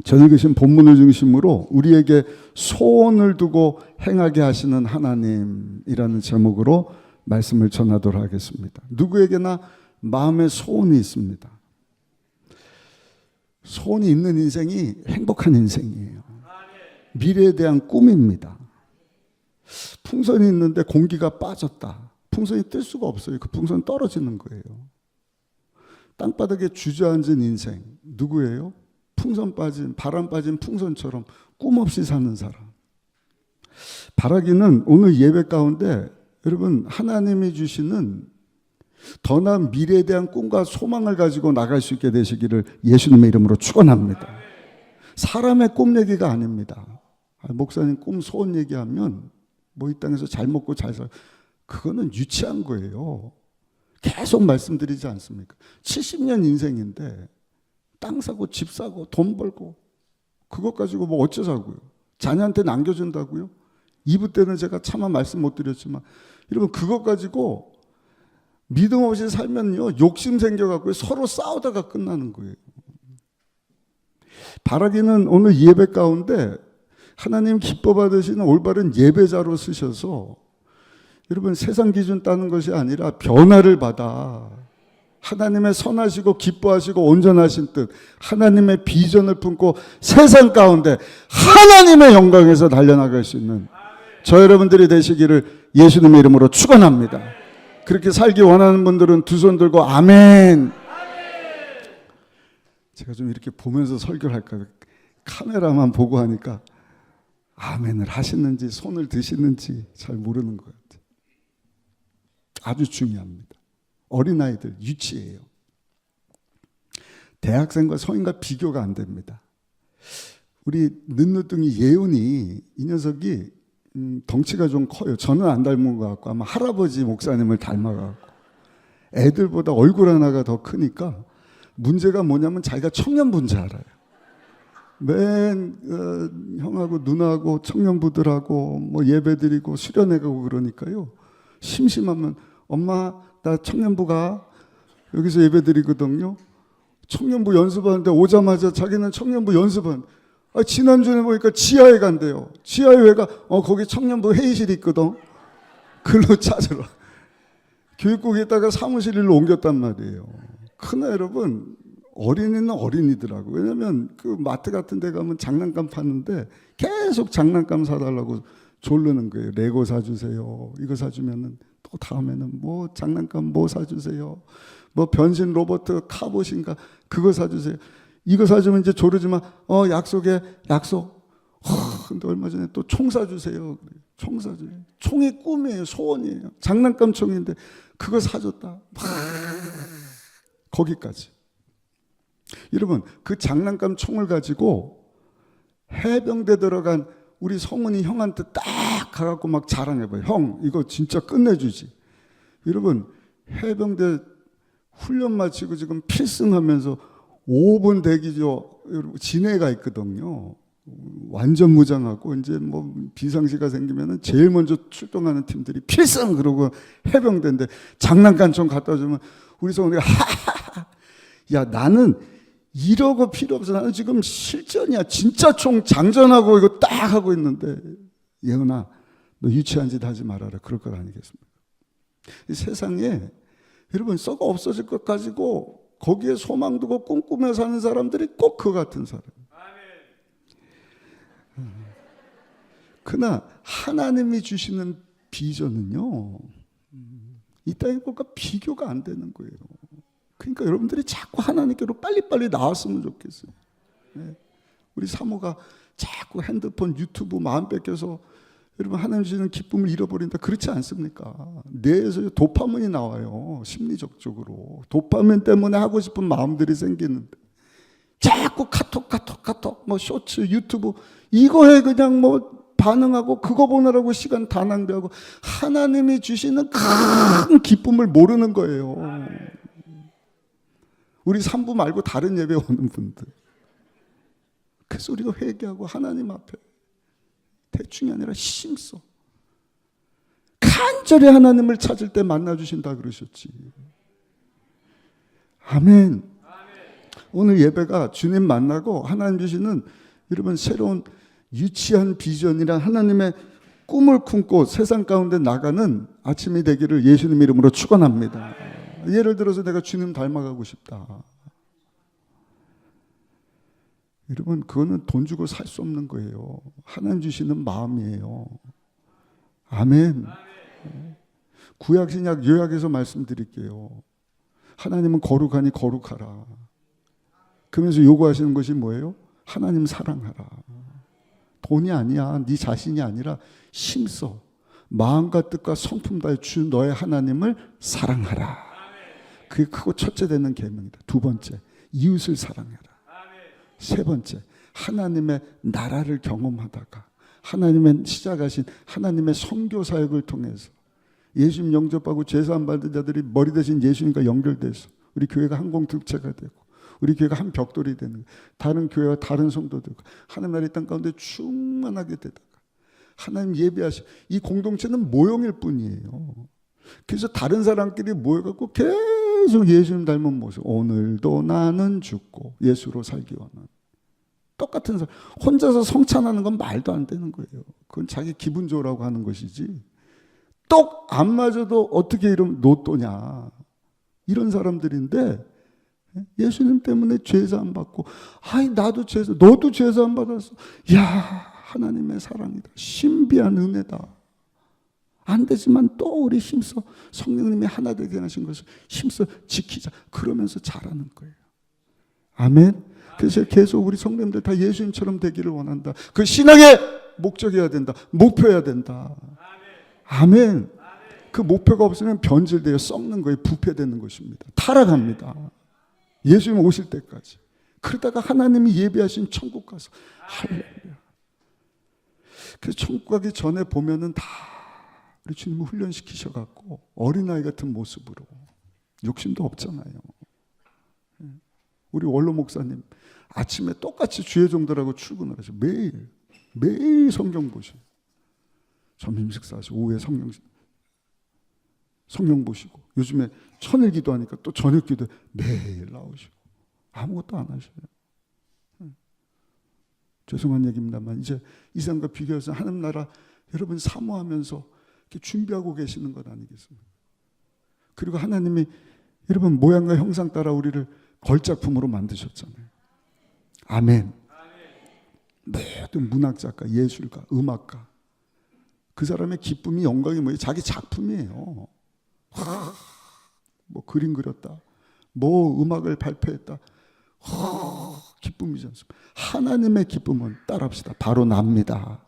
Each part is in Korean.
저녁 계신 본문을 중심으로 우리에게 소원을 두고 행하게 하시는 하나님이라는 제목으로 말씀을 전하도록 하겠습니다. 누구에게나 마음에 소원이 있습니다. 소원이 있는 인생이 행복한 인생이에요. 미래에 대한 꿈입니다. 풍선이 있는데 공기가 빠졌다. 풍선이 뜰 수가 없어요. 그 풍선 떨어지는 거예요. 땅바닥에 주저앉은 인생 누구예요? 풍선 빠진, 바람 빠진 풍선처럼 꿈 없이 사는 사람. 바라기는 오늘 예배 가운데 여러분 하나님이 주시는 더 나은 미래에 대한 꿈과 소망을 가지고 나갈 수 있게 되시기를 예수님의 이름으로 축원합니다. 사람의 꿈 얘기가 아닙니다. 목사님 꿈 소원 얘기하면 뭐 이 땅에서 잘 먹고 잘 살, 그거는 유치한 거예요. 계속 말씀드리지 않습니까? 70년 인생인데 땅 사고 집 사고 돈 벌고 그것 가지고 뭐 어쩌자고요? 자녀한테 남겨준다고요? 2부 때는 제가 차마 말씀 못 드렸지만 여러분 그것 가지고 믿음 없이 살면요 욕심 생겨갖고 서로 싸우다가 끝나는 거예요. 바라기는 오늘 예배 가운데 하나님 기뻐 받으시는 올바른 예배자로 쓰셔서 여러분 세상 기준 따는 것이 아니라 변화를 받아 하나님의 선하시고 기뻐하시고 온전하신 뜻 하나님의 비전을 품고 세상 가운데 하나님의 영광에서 달려나갈 수 있는 저 여러분들이 되시기를 예수님의 이름으로 축원합니다. 그렇게 살기 원하는 분들은 두 손 들고 아멘. 제가 좀 이렇게 보면서 설교를 할까요? 카메라만 보고 하니까 아멘을 하시는지 손을 드시는지 잘 모르는 것 같아요. 아주 중요합니다. 어린아이들 유치해요. 대학생과 성인과 비교가 안 됩니다. 우리 늦누뚱이 예훈이 이 녀석이 덩치가 좀 커요. 저는 안 닮은 것 같고 아마 할아버지 목사님을 닮아갖고 애들보다 얼굴 하나가 더 크니까 문제가 뭐냐면 자기가 청년부인 줄 알아요. 맨 형하고 누나하고 청년부들하고 뭐 예배드리고 수련회가고 그러니까요. 심심하면 엄마 나 청년부가 여기서 예배드리거든요. 청년부 연습하는데 오자마자 자기는 청년부 연습한 지난주에 보니까 지하에 간대요. 지하에 왜 가? 거기 청년부 회의실이 있거든. 글로 찾으러. 교육국에다가 사무실 일로 옮겼단 말이에요. 그러나 여러분 어린이는 어린이더라고. 왜냐면 그 마트 같은 데 가면 장난감 파는데 계속 장난감 사달라고 졸르는 거예요. 레고 사주세요. 이거 사주면은 또 다음에는 뭐 장난감 뭐 사주세요. 뭐 변신 로봇 카봇인가 그거 사주세요. 이거 사주면 이제 조르지만 약속해 약속. 근데 얼마 전에 또 총 사주세요. 총 사줘요. 총이 꿈이에요. 소원이에요. 장난감 총인데 그거 사줬다. 거기까지. 여러분 그 장난감 총을 가지고 해병대 들어간 우리 성훈이 형한테 딱 가갖고 막 자랑해봐요. 형 이거 진짜 끝내주지. 여러분 해병대 훈련 마치고 지금 필승하면서 5분 대기죠. 여러분 진해가 있거든요. 완전 무장하고 이제 뭐 비상시가 생기면은 제일 먼저 출동하는 팀들이 필승 그러고 해병대인데 장난감 총 갖다 주면 우리 성훈이가 하하하. 야 나는 이러고 필요 없어. 나는 지금 실전이야. 진짜 총 장전하고 이거 딱 하고 있는데 예은아 너 유치한 짓 하지 말아라. 그럴 것 아니겠습니까? 이 세상에 여러분 썩어 없어질 것 가지고 거기에 소망 두고 꿈꾸며 사는 사람들이 꼭 그 같은 사람. 그러나 하나님이 주시는 비전은요 이 땅의 것과 비교가 안 되는 거예요. 그러니까 여러분들이 자꾸 하나님께로 빨리빨리 나왔으면 좋겠어요. 우리 사모가 자꾸 핸드폰 유튜브 마음 뺏겨서 여러분 하나님 주시는 기쁨을 잃어버린다. 그렇지 않습니까? 뇌에서 도파민이 나와요. 심리적으로. 도파민 때문에 하고 싶은 마음들이 생기는데 자꾸 카톡 뭐 쇼츠 유튜브 이거에 그냥 뭐 반응하고 그거 보느라고 시간 다 낭비하고 하나님이 주시는 큰 기쁨을 모르는 거예요. 우리 3부 말고 다른 예배 오는 분들. 그래서 우리가 회개하고 하나님 앞에 대충이 아니라 힘써 간절히 하나님을 찾을 때 만나주신다 그러셨지. 아멘. 오늘 예배가 주님 만나고 하나님 주시는 여러분 새로운 유치한 비전이랑 하나님의 꿈을 품고 세상 가운데 나가는 아침이 되기를 예수님 이름으로 축원합니다. 예를 들어서 내가 주님 닮아가고 싶다. 여러분 그거는 돈 주고 살 수 없는 거예요. 하나님 주시는 마음이에요. 아멘. 구약 신약 요약해서 말씀드릴게요. 하나님은 거룩하니 거룩하라. 그러면서 요구하시는 것이 뭐예요? 하나님 사랑하라. 돈이 아니야. 네 자신이 아니라 힘써 마음과 뜻과 성품 다해 주 너의 하나님을 사랑하라. 그게 크고 첫째 되는 계명이다. 두 번째, 이웃을 사랑해라. 세 번째, 하나님의 나라를 경험하다가 하나님의 시작하신 하나님의 선교 사역을 통해서 예수님 영접하고 제사 받은 자들이 머리 대신 예수님과 연결돼서 우리 교회가 한 공동체가 되고 우리 교회가 한 벽돌이 되는 거예요. 다른 교회와 다른 성도들과 하나님 나라의 땅 가운데 충만하게 되다가 하나님 예배하시 이 공동체는 모형일 뿐이에요. 그래서 다른 사람끼리 모여갖고 계속 예수님 닮은 모습. 오늘도 나는 죽고 예수로 살기 원하는 똑같은 사람. 혼자서 성찬하는 건 말도 안 되는 거예요. 그건 자기 기분 좋으라고 하는 것이지. 똑 안 맞아도 어떻게 이러면 노또냐. 이런 사람들인데 예수님 때문에 죄사 안 받고 아이 나도 죄사 너도 죄사 안 받았어. 야 하나님의 사랑이다. 신비한 은혜다. 안 되지만 또 우리 힘써 성령님이 하나 되게 하신 것을 힘써 지키자. 그러면서 잘하는 거예요. 아멘. 그래서 계속 우리 성도님들 다 예수님처럼 되기를 원한다. 그 신앙의 목적이어야 된다. 목표여야 된다. 아멘. 그 목표가 없으면 변질되어 썩는 거예요. 부패되는 것입니다. 타락합니다. 예수님 오실 때까지. 그러다가 하나님이 예비하신 천국 가서 할렐루야. 그래서 천국 가기 전에 보면은 다 우리 주님을 훈련시키셔갖고 어린아이 같은 모습으로 욕심도 없잖아요. 우리 원로 목사님 아침에 똑같이 주의 종들하고 출근을 하죠. 매일 성경 보시고 점심 식사하시고 오후에 성경 보시고 요즘에 천일 기도하니까 또 저녁 기도 매일 나오시고 아무것도 안 하셔요. 죄송한 얘기입니다만 이제 이 사람과 비교해서 하나님 나라 여러분 사모하면서 이렇게 준비하고 계시는 것 아니겠습니까? 그리고 하나님이 여러분 모양과 형상 따라 우리를 걸작품으로 만드셨잖아요. 아멘. 모든 문학작가, 예술가, 음악가 그 사람의 기쁨이 영광이 뭐예요? 자기 작품이에요. 뭐 그림 그렸다, 뭐 음악을 발표했다, 기쁨이지 않습니까? 하나님의 기쁨은 따라합시다. 바로 납니다.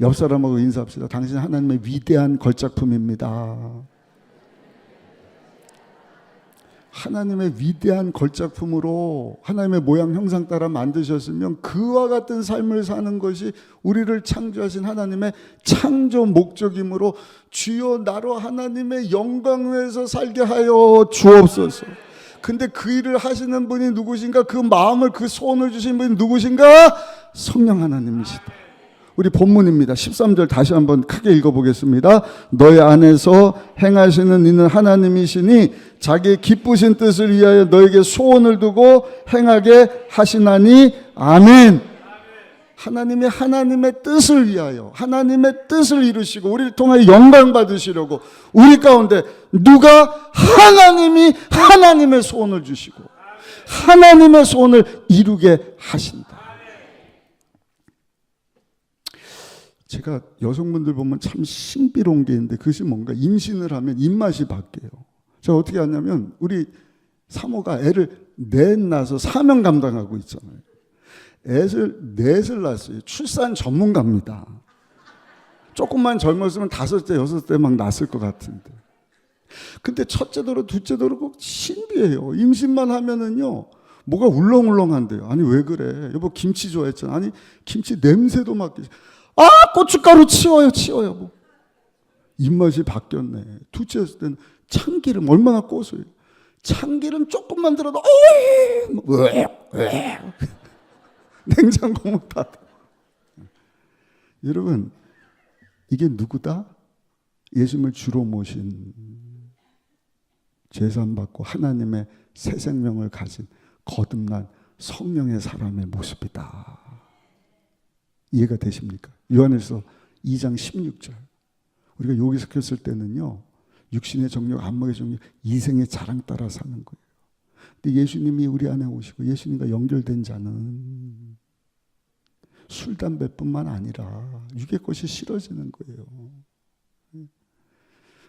옆 사람하고 인사합시다. 당신 하나님의 위대한 걸작품입니다. 하나님의 위대한 걸작품으로 하나님의 모양 형상 따라 만드셨으면 그와 같은 삶을 사는 것이 우리를 창조하신 하나님의 창조 목적이므로 주여 나로 하나님의 영광에서 살게 하여 주옵소서. 근데 그 일을 하시는 분이 누구신가? 그 마음을 그 소원을 주신 분이 누구신가? 성령 하나님이시다. 우리 본문입니다. 13절 다시 한번 크게 읽어보겠습니다. 너희 안에서 행하시는 이는 하나님이시니 자기의 기쁘신 뜻을 위하여 너에게 소원을 두고 행하게 하시나니 아멘. 하나님이 하나님의 뜻을 위하여 하나님의 뜻을 이루시고 우리를 통하여 영광 받으시려고 우리 가운데 누가 하나님이 하나님의 소원을 주시고 하나님의 소원을 이루게 하신다. 제가 여성분들 보면 참 신비로운 게 있는데 그것이 뭔가 임신을 하면 입맛이 바뀌어요. 제가 어떻게 하냐면 우리 사모가 애를 넷 낳아서 사명 감당하고 있잖아요. 넷을 낳았어요. 출산 전문가입니다. 조금만 젊었으면 5대, 6대 막 낳았을 것 같은데. 근데 첫째도로 둘째도로 꼭 신비해요. 임신만 하면은요 뭐가 울렁울렁한데요. 아니 왜 그래? 여보 김치 좋아했잖아. 아니 김치 냄새도 맡기지. 아 고춧가루 치워요 뭐. 입맛이 바뀌었네. 둘째였을 때는 참기름 얼마나 고소해요. 참기름 조금만 들어도 왜 냉장고 못 닫아. 여러분 이게 누구다? 예수님을 주로 모신 제사받고 하나님의 새 생명을 가진 거듭난 성령의 사람의 모습이다. 이해가 되십니까? 요한일서 2장 16절. 우리가 여기서 켰을 때는요, 육신의 정욕, 안목의 정욕, 이생의 자랑 따라 사는 거예요. 근데 예수님이 우리 안에 오시고 예수님과 연결된 자는 술, 담배뿐만 아니라 육의 것이 싫어지는 거예요.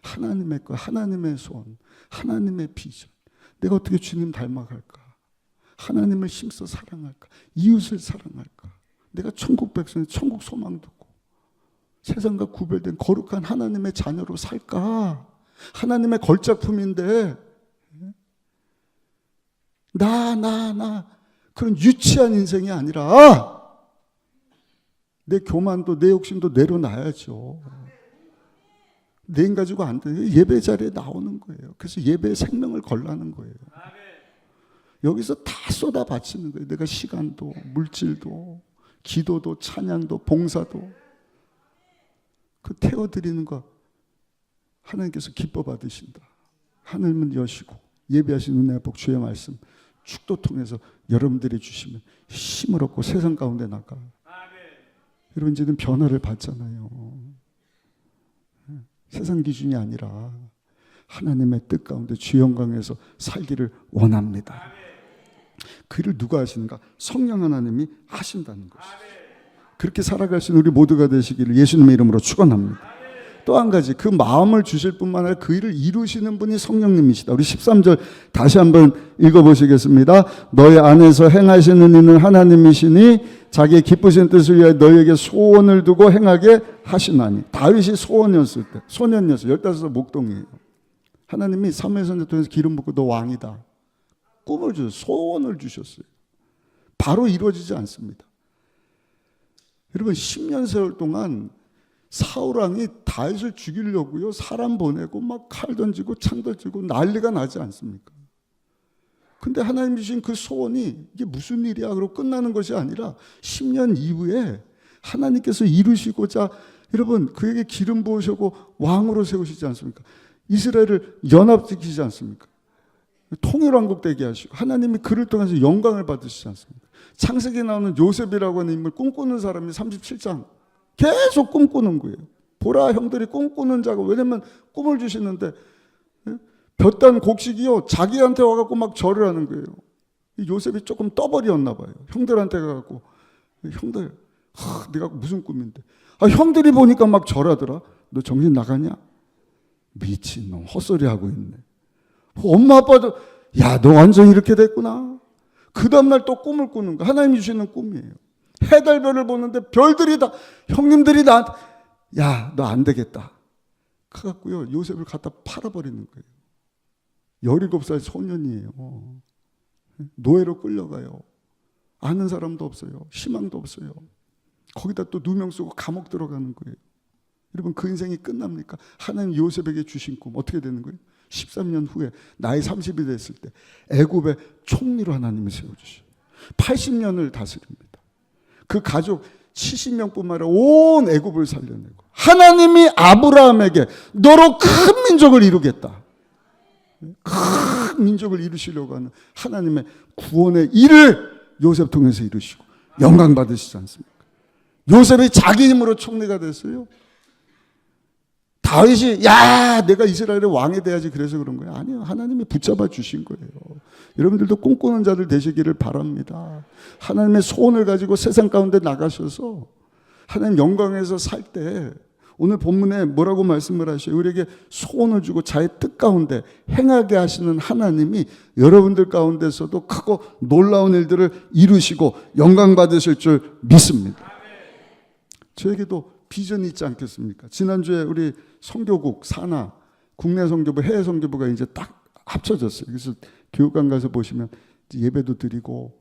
하나님의 것, 하나님의 소원, 하나님의 비전. 내가 어떻게 주님 닮아갈까? 하나님을 힘써 사랑할까? 이웃을 사랑할까? 내가 천국 백성의 천국 소망 두고 세상과 구별된 거룩한 하나님의 자녀로 살까? 하나님의 걸작품인데 나 그런 유치한 인생이 아니라 내 교만도 내 욕심도 내려놔야죠. 내 인 가지고 안 돼. 예배 자리에 나오는 거예요. 그래서 예배에 생명을 걸라는 거예요. 여기서 다 쏟아 바치는 거예요. 내가 시간도 물질도 기도도 찬양도 봉사도 그 태워드리는 거 하나님께서 기뻐 받으신다. 하늘문 여시고 예배하신 은혜의 복 주의 말씀 축도 통해서 여러분들이 주시면 힘을 얻고 세상 가운데 나가. 여러분 이제는 변화를 받잖아요. 세상 기준이 아니라 하나님의 뜻 가운데 주 영광에서 살기를 원합니다. 그 일을 누가 하시는가? 성령 하나님이 하신다는 것이죠. 그렇게 살아갈 수 있는 우리 모두가 되시기를 예수님의 이름으로 축원합니다. 또 한 가지 그 마음을 주실 뿐만 아니라 그 일을 이루시는 분이 성령님이시다. 우리 13절 다시 한번 읽어보시겠습니다. 너희 안에서 행하시는 이는 하나님이시니 자기의 기쁘신 뜻을 위하여 너희에게 소원을 두고 행하게 하시나니. 다윗이 소원이었을 때 소년이었어요. 15살 목동이에요. 하나님이 사무엘 선지자 통해서 기름 붓고 너 왕이다. 꿈을 주셨어요. 소원을 주셨어요. 바로 이루어지지 않습니다. 여러분 10년 세월 동안 사울 왕이 다윗을 죽이려고요. 사람 보내고 막 칼 던지고 창 던지고 난리가 나지 않습니까? 근데 하나님 주신 그 소원이 이게 무슨 일이야? 그러고 끝나는 것이 아니라 10년 이후에 하나님께서 이루시고자 여러분 그에게 기름 부으시고 왕으로 세우시지 않습니까? 이스라엘을 연합시키지 않습니까? 통일왕국 되게 하시고 하나님이 그를 통해서 영광을 받으시지 않습니까? 창세기에 나오는 요셉이라고 하는 인물 꿈꾸는 사람이 37장 계속 꿈꾸는 거예요. 보라 형들이 꿈꾸는 자가 왜냐면 꿈을 주시는데 볕단 곡식이요 자기한테 와갖고 막 절을 하는 거예요. 요셉이 조금 떠버리였나 봐요. 형들한테 가갖고 형들 내가 무슨 꿈인데 형들이 보니까 막 절하더라. 너 정신 나가냐? 미친놈 헛소리 하고 있네. 엄마 아빠도 야 너 완전 이렇게 됐구나. 그 다음날 또 꿈을 꾸는 거 하나님이 주시는 꿈이에요. 해달별을 보는데 별들이 다 형님들이 나한테 야 너 안 되겠다 그래갖고요 요셉을 갖다 팔아버리는 거예요. 17살 소년이에요. 노예로 끌려가요. 아는 사람도 없어요. 희망도 없어요. 거기다 또 누명 쓰고 감옥 들어가는 거예요. 여러분 그 인생이 끝납니까? 하나님 요셉에게 주신 꿈 어떻게 되는 거예요? 13년 후에 나이 30이 됐을 때 애굽의 총리로 하나님이 세워주셔요. 80년을 다스립니다. 그 가족 70명뿐만 아니라 온 애굽을 살려내고 하나님이 아브라함에게 너로 큰 민족을 이루겠다. 큰 민족을 이루시려고 하는 하나님의 구원의 일을 요셉 통해서 이루시고 영광 받으시지 않습니까? 요셉이 자기 힘으로 총리가 됐어요. 다윗이 야 내가 이스라엘의 왕이 돼야지 그래서 그런 거예요. 아니요. 하나님이 붙잡아 주신 거예요. 여러분들도 꿈꾸는 자들 되시기를 바랍니다. 하나님의 소원을 가지고 세상 가운데 나가셔서 하나님 영광에서 살 때 오늘 본문에 뭐라고 말씀을 하셔요? 우리에게 소원을 주고 자의 뜻 가운데 행하게 하시는 하나님이 여러분들 가운데서도 크고 놀라운 일들을 이루시고 영광 받으실 줄 믿습니다. 저에게도 비전이 있지 않겠습니까? 지난주에 우리 선교국 산하 국내 선교부 해외 선교부가 이제 딱 합쳐졌어요. 그래서 교육관 가서 보시면 예배도 드리고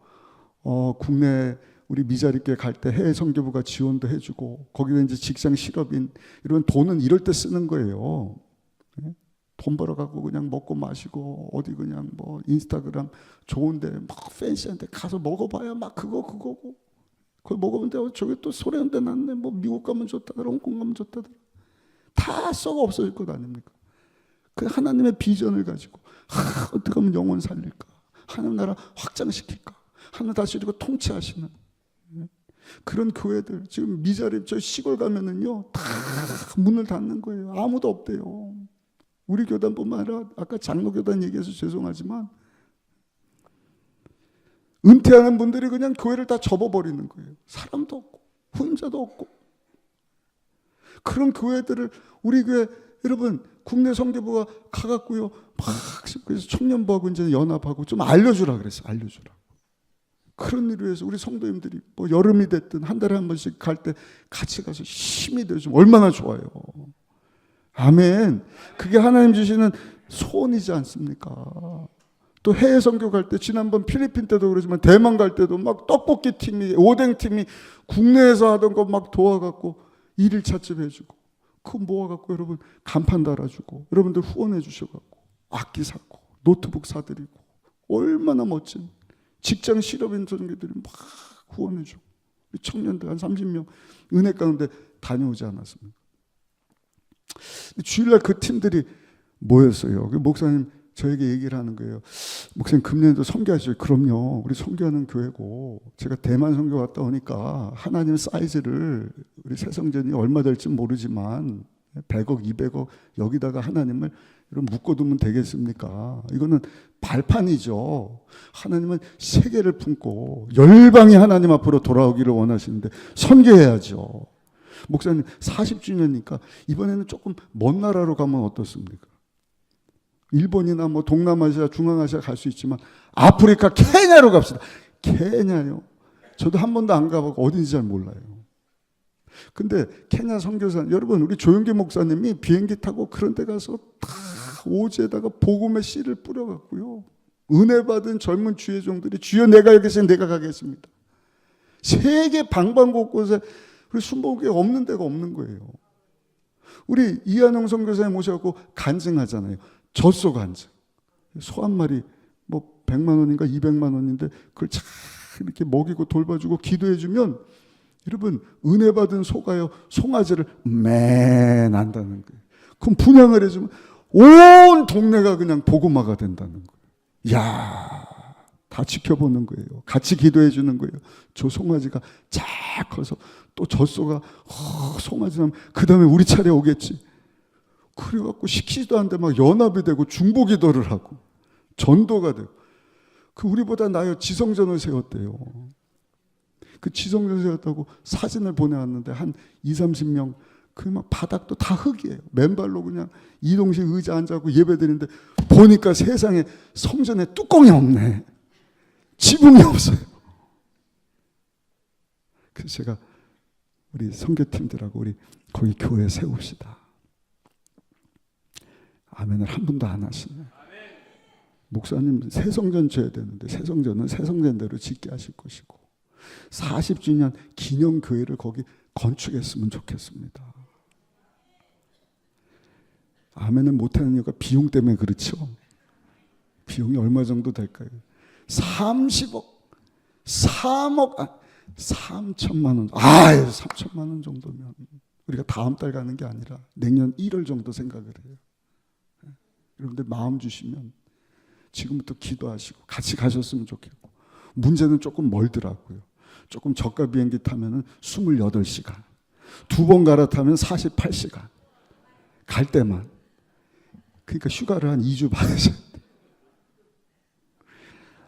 국내 우리 미자립교회 갈 때 해외 선교부가 지원도 해주고 거기다 이제 직장 실업인 이런 돈은 이럴 때 쓰는 거예요. 돈 벌어갖고 그냥 먹고 마시고 어디 그냥 뭐 인스타그램 좋은데 막 팬시한테 가서 먹어봐야 막 그거고 그걸 먹으면 저기 또 소련대 났네. 뭐 미국 가면 좋다더라, 홍콩 가면 좋다더라. 다 썩어 없어질 것 아닙니까? 그 하나님의 비전을 가지고 어떻게 하면 영혼 살릴까? 하나님 나라 확장시킬까? 하나님 다스리고 통치하시는 그런 교회들 지금 미자립 저 시골 가면은요 다 문을 닫는 거예요. 아무도 없대요. 우리 교단뿐만 아니라 아까 장로교단 얘기해서 죄송하지만 은퇴하는 분들이 그냥 교회를 다 접어버리는 거예요. 사람도 없고 후임자도 없고. 그런 교회들을 우리 교회 여러분 국내 선교부가 가갖고요 막 그래서 청년부하고 이제 연합하고 좀 알려주라 그랬어요. 알려주라. 그런 일을 위해서 우리 성도님들이 뭐 여름이 됐든 한 달에 한 번씩 갈 때 같이 가서 힘이 되어주면 얼마나 좋아요. 아멘. 그게 하나님 주시는 소원이지 않습니까? 또 해외 선교 갈 때 지난번 필리핀 때도 그러지만 대만 갈 때도 막 떡볶이 팀이 오뎅 팀이 국내에서 하던 거 막 도와갖고 일일 차집 해주고 그거 모아갖고 여러분 간판 달아주고 여러분들 후원해 주셔갖고 악기 사고 노트북 사드리고 얼마나 멋진 직장 실업인 선교들이 막 후원해주고 청년들 한 30명 은혜 가운데 다녀오지 않았습니까? 주일날 그 팀들이 모였어요. 목사님 저에게 얘기를 하는 거예요. 목사님 금년에도 선교하시죠? 그럼요. 우리 선교하는 교회고 제가 대만 선교 갔다 오니까 하나님 사이즈를 우리 새성전이 얼마 될지 모르지만 100억, 200억 여기다가 하나님을 묶어두면 되겠습니까? 이거는 발판이죠. 하나님은 세계를 품고 열방이 하나님 앞으로 돌아오기를 원하시는데 선교해야죠. 목사님 40주년이니까 이번에는 조금 먼 나라로 가면 어떻습니까? 일본이나 뭐 동남아시아, 중앙아시아 갈 수 있지만 아프리카 케냐로 갑시다. 케냐요. 저도 한 번도 안 가보고 어딘지 잘 몰라요. 근데 케냐 선교사 여러분 우리 조영기 목사님이 비행기 타고 그런 데 가서 다 오지에다가 복음의 씨를 뿌려갖고요. 은혜 받은 젊은 주의 종들이 주여 내가 여기 있으니 내가 가겠습니다. 세계 방방곳곳에 우리 순복음교회 없는 데가 없는 거예요. 우리 이한영 선교사님 모셔갖고 간증하잖아요. 젖소 간증. 소 한 마리 뭐 100만 원인가 200만 원인데 그걸 잘 이렇게 먹이고 돌봐주고 기도해주면 여러분 은혜 받은 소가요 송아지를 난다는 거예요. 그럼 분양을 해주면 온 동네가 그냥 복음화가 된다는 거예요. 이야, 다 지켜보는 거예요. 같이 기도해 주는 거예요. 저 송아지가 잘 커서 또 젖소가 송아지 나면 그 다음에 우리 차례 오겠지. 그래갖고 시키지도 않는데 막 연합이 되고 중보기도를 하고 전도가 되고 그 우리보다 나요 지성전을 세웠대요. 그 지성전 세웠다고 사진을 보내왔는데 한 20-30명 그 막 바닥도 다 흙이에요. 맨발로 그냥 이동식 의자 앉아고 예배드리는데 보니까 세상에 성전에 뚜껑이 없네. 지붕이 없어요. 그래서 제가 우리 선교팀들하고 우리 거기 교회 세웁시다. 아멘을 한 분도 안 하시네. 목사님 새성전 줘야 되는데 새성전은 새성전대로 짓게 하실 것이고 40주년 기념교회를 거기 건축했으면 좋겠습니다. 아멘을 못하는 이유가 비용 때문에 그렇죠. 비용이 얼마 정도 될까요? 30억 3억 3천만 원 3천만 원 정도면 우리가 다음 달 가는 게 아니라 내년 1월 정도 생각을 해요. 여러분들 마음 주시면 지금부터 기도하시고 같이 가셨으면 좋겠고 문제는 조금 멀더라고요. 조금 저가 비행기 타면은 28시간 2번 갈아타면 48시간 갈 때만 그러니까 휴가를 한 2주 받으셔야 돼.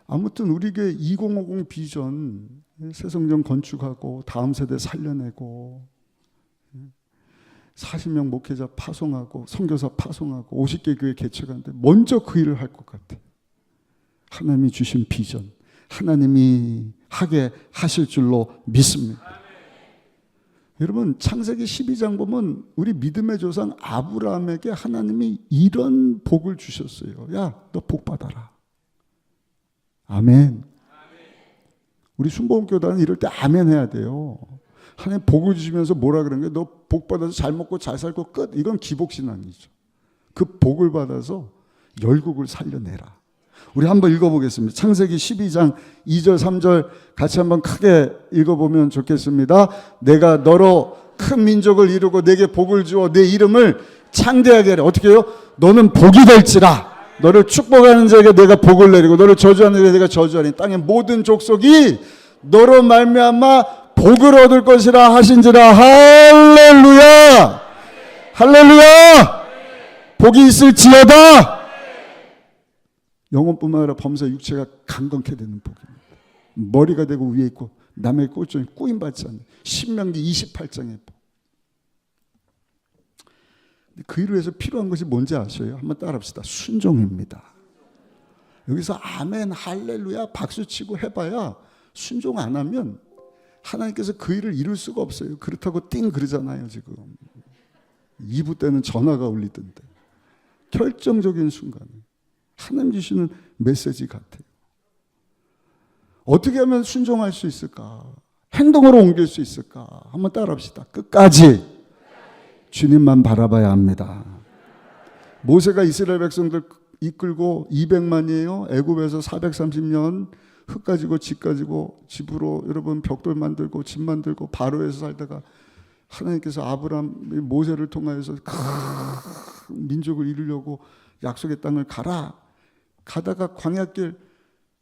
아무튼 우리 교회 2050 비전 새성전 건축하고 다음 세대 살려내고 40명 목회자 파송하고 선교사 파송하고 50개 교회 개척하는데 먼저 그 일을 할 것 같아요. 하나님이 주신 비전 하나님이 하게 하실 줄로 믿습니다. 여러분 창세기 12장 보면 우리 믿음의 조상 아브라함에게 하나님이 이런 복을 주셨어요. 야, 너 복 받아라. 아멘. 우리 순복음교단은 이럴 때 아멘 해야 돼요. 하나님 복을 주시면서 뭐라 그런 거예요? 너 복 받아서 잘 먹고 잘 살고 끝. 이건 기복신앙이죠. 그 복을 받아서 열국을 살려내라. 우리 한번 읽어보겠습니다. 창세기 12장 2절 3절 같이 한번 크게 읽어보면 좋겠습니다. 내가 너로 큰 민족을 이루고 내게 복을 주어 내 이름을 창대하게 하라. 어떻게 해요? 너는 복이 될지라. 너를 축복하는 자에게 내가 복을 내리고 너를 저주하는 자에게 내가 저주하니 땅의 모든 족속이 너로 말미암아 복을 얻을 것이라 하신지라. 할렐루야. 할렐루야. 복이 있을지어다. 영혼뿐만 아니라 범사 육체가 강건케 되는 복입니다. 머리가 되고 위에 있고 남의 꼴종이 꾸임받지 않는 신명기 28장의 복. 그 일을 위해서 필요한 것이 뭔지 아셔요? 한번 따라합시다. 순종입니다. 여기서 아멘, 할렐루야 박수치고 해봐야 순종 안 하면 하나님께서 그 일을 이룰 수가 없어요. 그렇다고 띵 그러잖아요. 지금 2부 때는 전화가 울리던데 결정적인 순간에 하나님 주시는 메시지 같아요. 어떻게 하면 순종할 수 있을까? 행동으로 옮길 수 있을까? 한번 따라합시다. 끝까지 주님만 바라봐야 합니다. 모세가 이스라엘 백성들 이끌고 200만이에요. 애굽에서 430년 흙 가지고 집 가지고 집으로 여러분 벽돌 만들고 집 만들고 바로에서 살다가 하나님께서 아브라함 모세를 통하여서 민족을 이루려고 약속의 땅을 가다가 광야길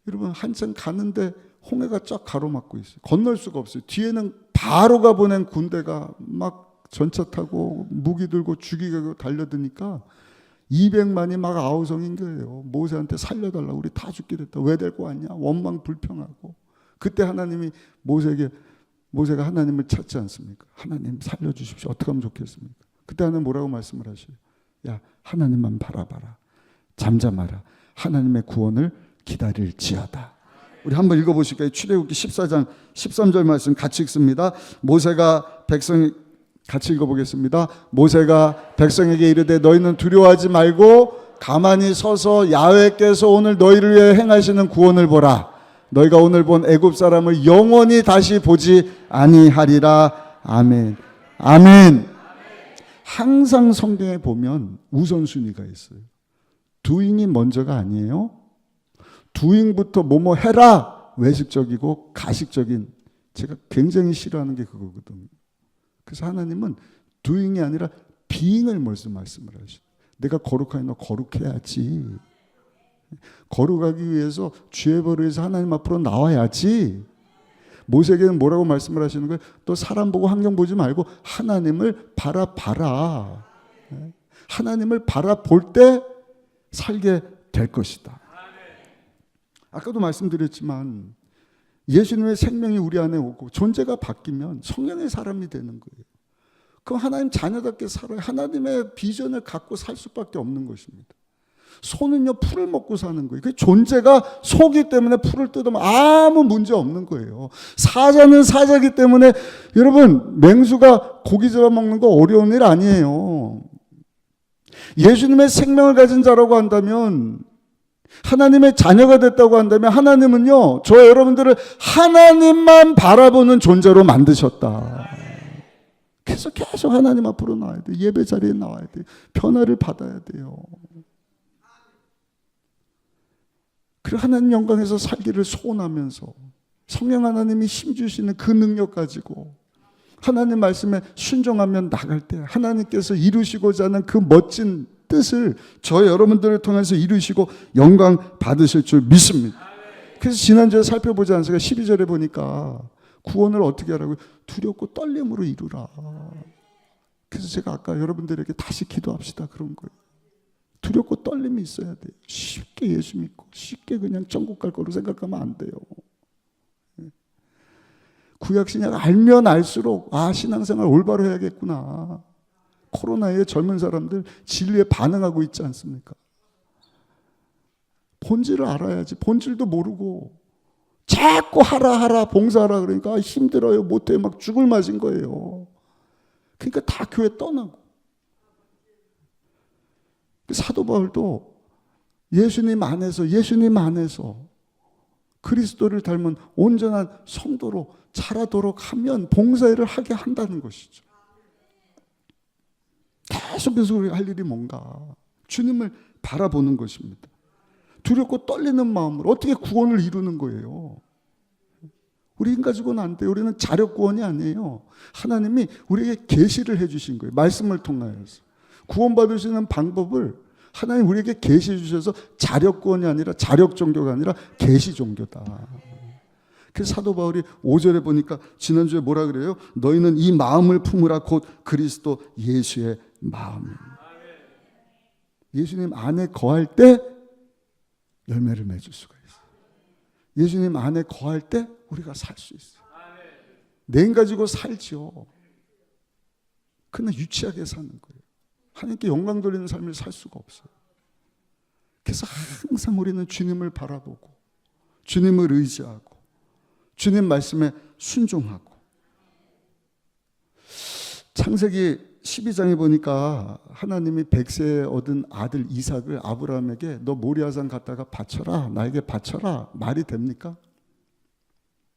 여러분 한참 가는데 홍해가 쫙 가로막고 있어요. 건널 수가 없어요. 뒤에는 바로가 보낸 군대가 막 전차 타고 무기 들고 죽이고 달려드니까 200만이 막 아우성인 거예요. 모세한테 살려달라고. 우리 다 죽게 됐다. 왜 데리고 왔냐? 원망 불평하고. 그때 하나님이 모세가 하나님을 찾지 않습니까? 하나님 살려주십시오. 어떻게 하면 좋겠습니까? 그때 하나님 뭐라고 말씀을 하셔요? 야, 하나님만 바라봐라. 잠잠하라. 하나님의 구원을 기다릴지어다. 우리 한번 읽어보실까요? 출애굽기 14장 13절 말씀 같이 읽습니다. 모세가 같이 읽어보겠습니다. 모세가 백성에게 이르되 너희는 두려워하지 말고 가만히 서서 야훼께서 오늘 너희를 위해 행하시는 구원을 보라. 너희가 오늘 본 애굽 사람을 영원히 다시 보지 아니하리라. 아멘. 아멘. 항상 성경에 보면 우선순위가 있어요. doing이 먼저가 아니에요. doing부터 뭐뭐 해라. 외식적이고 가식적인, 제가 굉장히 싫어하는 게 그거거든요. 그래서 하나님은 doing이 아니라 being을 먼저 말씀을 하셔요. 내가 거룩하니 너 거룩해야지. 거룩하기 위해서 죄의 벌을 위해서 하나님 앞으로 나와야지. 모세에게는 뭐라고 말씀을 하시는 거예요? 또 사람 보고 환경 보지 말고 하나님을 바라봐라. 하나님을 바라볼 때 살게 될 것이다. 아까도 말씀드렸지만 예수님의 생명이 우리 안에 오고 존재가 바뀌면 성령의 사람이 되는 거예요. 그럼 하나님 자녀답게 살아야 하나님의 비전을 갖고 살 수밖에 없는 것입니다. 소는요 풀을 먹고 사는 거예요. 그 존재가 소기 때문에 풀을 뜯으면 아무 문제 없는 거예요. 사자는 사자기 때문에 여러분 맹수가 고기 잡아먹는 거 어려운 일 아니에요. 예수님의 생명을 가진 자라고 한다면, 하나님의 자녀가 됐다고 한다면 하나님은요 저 여러분들을 하나님만 바라보는 존재로 만드셨다. 그래서 계속 하나님 앞으로 나와야 돼요. 예배 자리에 나와야 돼요. 변화를 받아야 돼요. 그리고 하나님 영광에서 살기를 소원하면서 성령 하나님이 힘주시는 그 능력 가지고 하나님 말씀에 순종하면 나갈 때 하나님께서 이루시고자 하는 그 멋진 뜻을 저 여러분들을 통해서 이루시고 영광 받으실 줄 믿습니다. 그래서 지난주에 살펴보지 않습니까? 12절에 보니까 구원을 어떻게 하라고요? 두렵고 떨림으로 이루라. 그래서 제가 아까 여러분들에게 다시 기도합시다 그런 거예요. 두렵고 떨림이 있어야 돼요. 쉽게 예수 믿고 쉽게 그냥 천국 갈 거로 생각하면 안 돼요. 구약신약 알면 알수록 신앙생활 올바로 해야겠구나. 코로나에 젊은 사람들 진리에 반응하고 있지 않습니까? 본질을 알아야지. 본질도 모르고 자꾸 하라 봉사하라 그러니까 힘들어요 못해 막 죽을 맛인 거예요. 그러니까 다 교회 떠나고. 사도 바울도 예수님 안에서 그리스도를 닮은 온전한 성도로 자라도록 하면 봉사일을 하게 한다는 것이죠. 계속해서 우리가 할 일이 뭔가 주님을 바라보는 것입니다. 두렵고 떨리는 마음으로 어떻게 구원을 이루는 거예요. 우리 힘 가지고는 안 돼요. 우리는 자력 구원이 아니에요. 하나님이 우리에게 계시를 해주신 거예요. 말씀을 통하여서 구원받을 수 있는 방법을 하나님 우리에게 계시 주셔서 자력권이 아니라 자력 종교가 아니라 계시 종교다. 그래서 사도 바울이 5절에 보니까 지난주에 뭐라 그래요? 너희는 이 마음을 품으라 곧 그리스도 예수의 마음. 예수님 안에 거할 때 열매를 맺을 수가 있어요. 예수님 안에 거할 때 우리가 살 수 있어요. 내 가지고 살죠. 그러나 유치하게 사는 거예요. 하나님께 영광 돌리는 삶을 살 수가 없어요. 그래서 항상 우리는 주님을 바라보고 주님을 의지하고 주님 말씀에 순종하고. 창세기 12장에 보니까 하나님이 100세에 얻은 아들 이삭을 아브라함에게 너 모리아산 갔다가 바쳐라, 나에게 바쳐라, 말이 됩니까?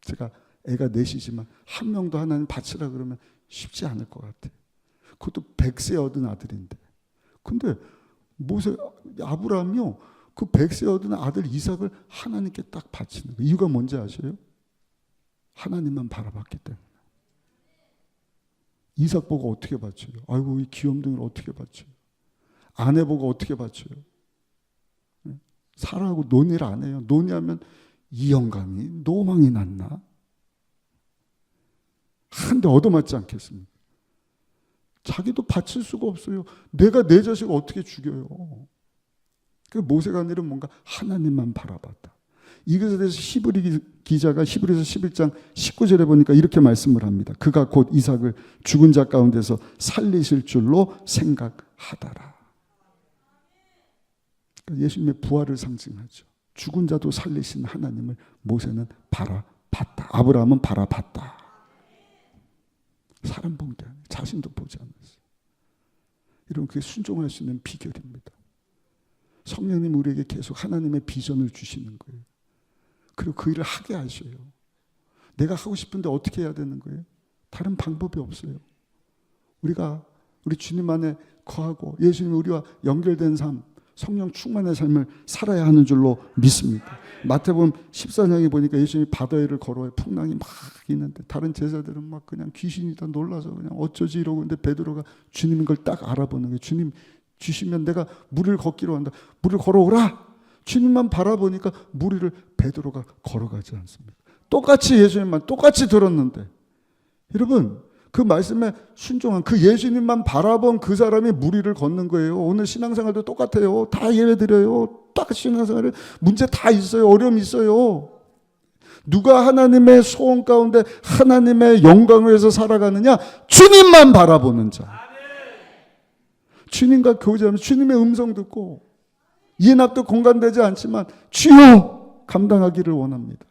제가 애가 넷이지만 한 명도 하나님 바치라 그러면 쉽지 않을 것 같아요. 그것도 100세 얻은 아들인데. 근데 아브라함이요, 그 100세 얻은 아들 이삭을 하나님께 딱 바치는 거예요. 이유가 뭔지 아세요? 하나님만 바라봤기 때문에. 이삭 보고 어떻게 바쳐요? 아이고, 이 귀염둥이를 어떻게 바쳐요? 아내 보고 어떻게 바쳐요? 사라하고 논의를 안 해요. 논의하면 이 영감이 노망이 났나? 한 대 얻어맞지 않겠습니까? 자기도 바칠 수가 없어요. 내가 내 자식을 어떻게 죽여요? 그 모세가 한 일은 뭔가 하나님만 바라봤다. 이것에 대해서 히브리 기자가 히브리서 11장 19절에 보니까 이렇게 말씀을 합니다. 그가 곧 이삭을 죽은 자 가운데서 살리실 줄로 생각하더라. 그러니까 예수님의 부활을 상징하죠. 죽은 자도 살리신 하나님을 모세는 바라봤다. 아브라함은 바라봤다. 사람 본 게 아니에요. 자신도 보지 않았어요. 이런 그게 순종할 수 있는 비결입니다. 성령님 우리에게 계속 하나님의 비전을 주시는 거예요. 그리고 그 일을 하게 하셔요. 내가 하고 싶은데 어떻게 해야 되는 거예요? 다른 방법이 없어요. 우리 주님 안에 거하고 예수님이 우리와 연결된 삶, 성령 충만의 삶을 살아야 하는 줄로 믿습니다. 마태복음 14장에 보니까 예수님이 바다 위를 걸어와요. 풍랑이 막 있는데 다른 제자들은 막 그냥 귀신이다 놀라서 그냥 어쩌지 이러고 있는데 베드로가 주님인 걸 딱 알아보는 거예요. 주님 주시면 내가 물 위를 걷기로 한다. 물을 걸어오라. 주님만 바라보니까 물 위를 베드로가 걸어가지 않습니다. 똑같이 예수님만 똑같이 들었는데 여러분 그 말씀에 순종한 그 예수님만 바라본 그 사람이 물 위를 걷는 거예요. 오늘 신앙생활도 똑같아요. 다 예배드려요. 똑같이 신앙생활에 문제 다 있어요. 어려움이 있어요. 누가 하나님의 소원 가운데 하나님의 영광을 위해서 살아가느냐? 주님만 바라보는 자. 주님과 교제하면서 주님의 음성 듣고 이해납도 공감되지 않지만 주여 감당하기를 원합니다.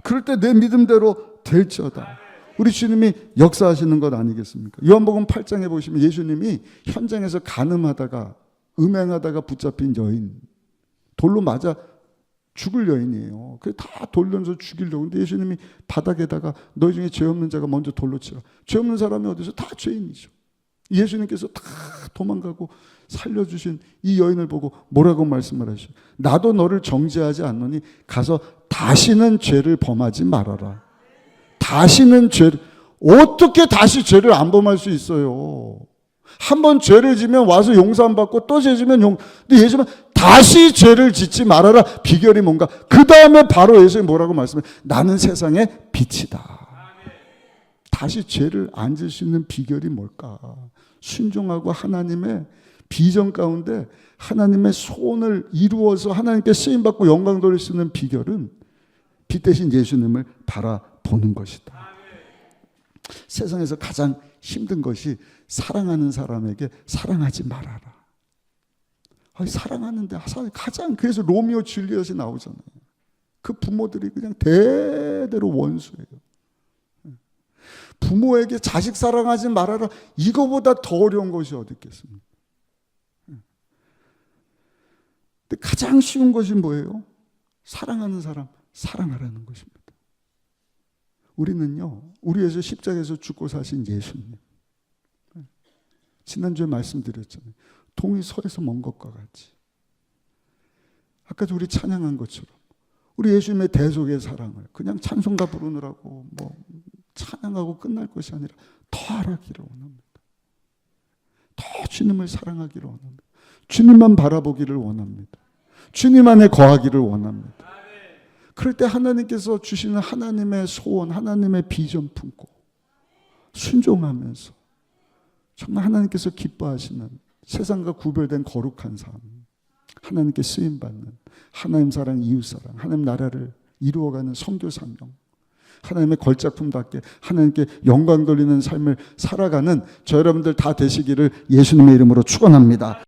그럴 때 내 믿음대로 될지어다. 우리 주님이 역사하시는 것 아니겠습니까? 요한복음 8장에 보시면 예수님이 현장에서 간음하다가 음행하다가 붙잡힌 여인, 돌로 맞아 죽을 여인이에요. 그래서 다 돌려서 죽이려고. 근데 예수님이 바닥에다가 너희 중에 죄 없는 자가 먼저 돌로 치라. 죄 없는 사람이 어디서 다 죄인이죠. 예수님께서 다 도망가고 살려주신 이 여인을 보고 뭐라고 말씀을 하셔요? 나도 너를 정죄하지 않노니 가서 다시는 죄를 범하지 말아라. 다시는 죄를, 어떻게 다시 죄를 안 범할 수 있어요? 한번 죄를 지면 와서 용서 안 받고 또 죄 지면 근데 예수님은 다시 죄를 짓지 말아라. 비결이 뭔가? 그 다음에 바로 예수님이 뭐라고 말씀해요? 나는 세상의 빛이다. 다시 죄를 안 질 수 있는 비결이 뭘까? 순종하고 하나님의 비전 가운데 하나님의 소원을 이루어서 하나님께 쓰임받고 영광 돌릴 수 있는 비결은 빛 대신 예수님을 바라보는 것이다. 세상에서 가장 힘든 것이 사랑하는 사람에게 사랑하지 말아라. 사랑하는데 가장 그래서 로미오 줄리엣이 나오잖아요. 그 부모들이 그냥 대대로 원수예요. 부모에게 자식 사랑하지 말아라. 이거보다 더 어려운 것이 어디 있겠습니까? 근데 가장 쉬운 것이 뭐예요? 사랑하는 사람 사랑하라는 것입니다. 우리는요, 우리 위해서 십자가에서 죽고 사신 예수님. 지난주에 말씀드렸잖아요. 동이 서에서 먼 것과 같이. 아까도 우리 찬양한 것처럼 우리 예수님의 대속의 사랑을 그냥 찬송가 부르느라고 찬양하고 끝날 것이 아니라 더 알아가기를 원합니다. 더 주님을 사랑하기를 원합니다. 주님만 바라보기를 원합니다. 주님 안에 거하기를 원합니다. 그럴 때 하나님께서 주시는 하나님의 소원, 하나님의 비전 품고 순종하면서 정말 하나님께서 기뻐하시는 세상과 구별된 거룩한 삶, 하나님께 쓰임받는 하나님 사랑, 이웃 사랑, 하나님 나라를 이루어가는 선교 사명, 하나님의 걸작품답게 하나님께 영광 돌리는 삶을 살아가는 저 여러분들 다 되시기를 예수님의 이름으로 축원합니다.